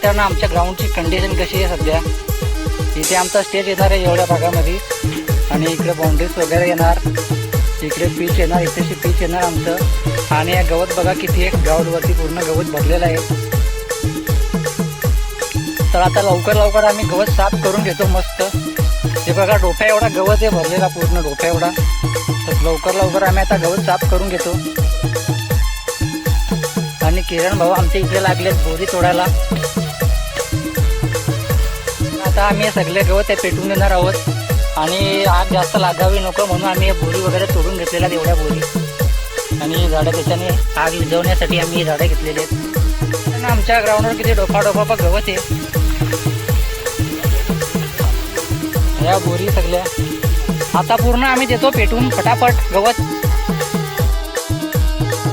मित्रांनो आमच्या ग्राउंडची कंडिशन कशी आहे सध्या. इथे आमचा स्टेज येणार आहे एवढ्या भागामध्ये आणि इकडे बाउंड्रीज वगैरे येणार, इकडे पिच येणार, इथेशी पिच येणार आमचं. आणि या गवत बघा किती आहे, ग्राउंडवरती पूर्ण गवत भरलेलं आहे. तर आता लवकर आम्ही गवत साफ करून घेतो मस्त. हे बघा डोफ्या एवढा गवत आहे भरलेला, पूर्ण डोफ्या एवढा. तर लवकर आम्ही आता गवत साफ करून घेतो. आणि किरण भाऊ आमच्या इकडे लागलेत बोरी तोडायला. आता आम्ही हे सगळे गवत पेटून देणार आहोत आणि आग जास्त लागावी नको म्हणून आम्ही बोरी वगैरे तोडून घेतलेल्या एवढ्या बोरी. आणि झाडं त्याच्याने आग विझवण्यासाठी आम्ही झाडं घेतलेली आहेत. आमच्या ग्राउंडवर किती डोफा गवत आहे. या बोरी सगळ्या आता पूर्ण आम्ही देतो पेटून फटाफट गवत.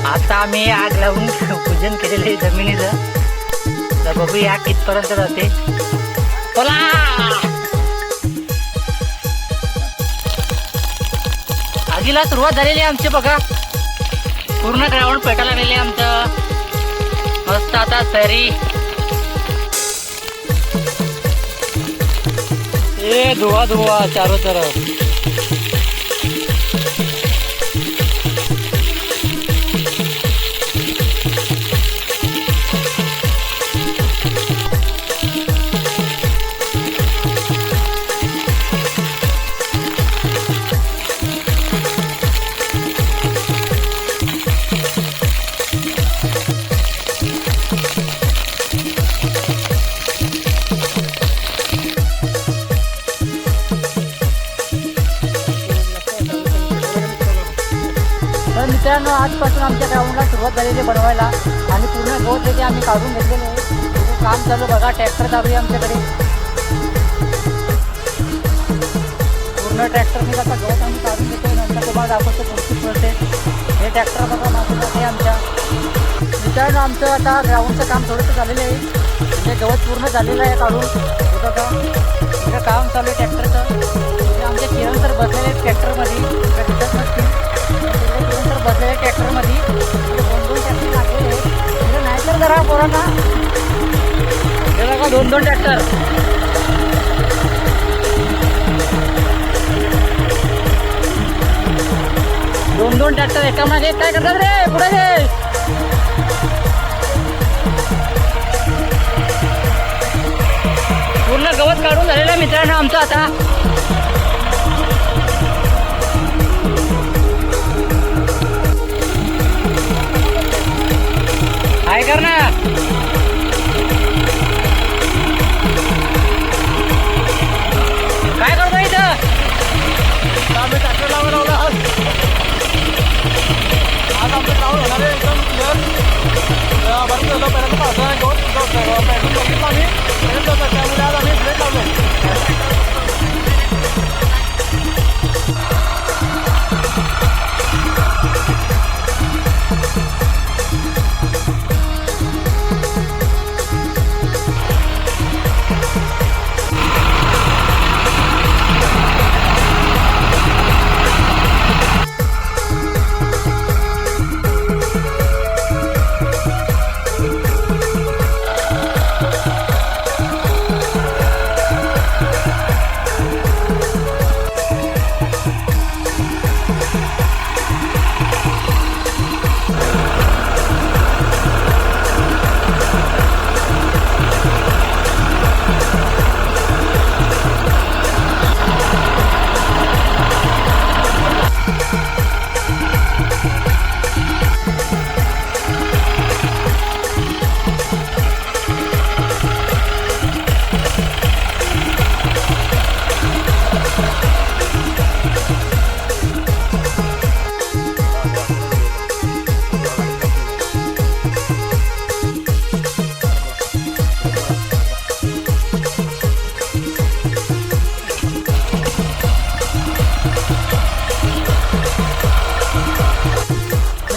आता आम्ही आग लावून पूजन केलेलं आहे जमिनीचं. तर बघू आग कितपर्यंत जाते. बोला आगीला सुरुवात झालेली आहे आमची बघा. पूर्ण ग्राउंड पेटायला गेले आमचं मस्त. आता तरी ये धुआ चारों तरफ. मित्रांनो आजपासून आमच्या ग्राउंडला सुरुवात झालेली बनवायला आणि पूर्ण गवत ते आम्ही काढून घेतलेले आहे. काम चालू बघा, ट्रॅक्टर चालू आहे आमच्याकडे. पूर्ण ट्रॅक्टरने आता गवत आम्ही काढून घेतो. नंतर तुम्हाला दाखवतो पुढची प्रोसेस. हे ट्रॅक्टर बघा माझ्यासाठी आमच्या. मित्रांनो आमचं आता ग्राउंडचं काम थोडंसं झालेलं आहे. म्हणजे गवत पूर्ण झालेलं आहे काढून. हे बघा इथं काम चालू आहे ट्रॅक्टरचं. आमचे किरण सर बसलेले आहेत ट्रॅक्टरमध्ये. बसलेल्या ट्रॅक्टरमध्ये 2 ट्रॅक्टर लागलेले आहेत. नाही तर जरा पोरांना हे बघा 2 ट्रॅक्टर. दोन ट्रॅक्टर एका मागे काय करतात रे. पुढे घे. पूर्ण गवत काढून झालेलं आहे मित्रांनो आमचं. आता काय कर ना. काय करतो इथं. आम्ही ट्रॅक्टर लावला आज आमचं ग्राउंड होणार आहे एकदम क्लिअर. बरं झालं पहिल्यांदा पाहतो पेट्रोल बघितलं आम्ही त्यामुळे आज आम्ही ब्रेक लावलो.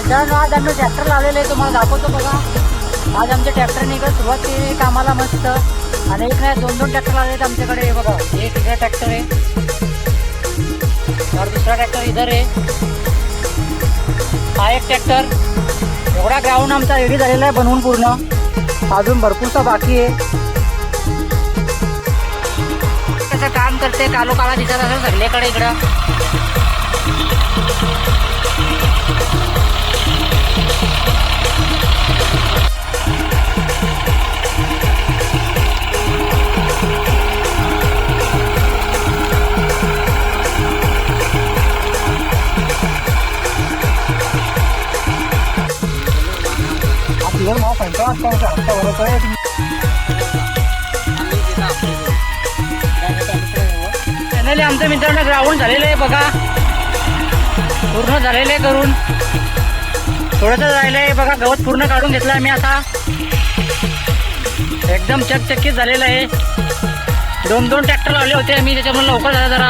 मित्रांनो आज आम्ही ट्रॅक्टर लावलेले आहे, तुम्हाला दाखवतो बघा. आज आमच्या ट्रॅक्टरने इकडे सुरुवात केली कामाला मस्त. आणि एक नाही 2 ट्रॅक्टर लावले आहेत आमच्याकडे बघा. एक इकडे ट्रॅक्टर आहे और दुसरा ट्रॅक्टर इधर आहे. हा एक ट्रॅक्टर. एवढा ग्राउंड आमचा रेडी झालेला आहे बनवून पूर्ण. अजून भरपूरसा बाकी आहे. कसं काम करते कालोकाला दिसत असेल सगळीकडे इकडं. फायनली आमचं मित्रांनो ग्राउंड झालेलं आहे बघा, पूर्ण झालेलं आहे करून. थोडंसं राहिलं आहे बघा, गवत पूर्ण काढून घेतलं आहे मी आता. एकदम चकचकीत झालेलं आहे. 2 ट्रॅक्टर लावले होते मी, त्याच्यामुळे लवकर झालं जरा.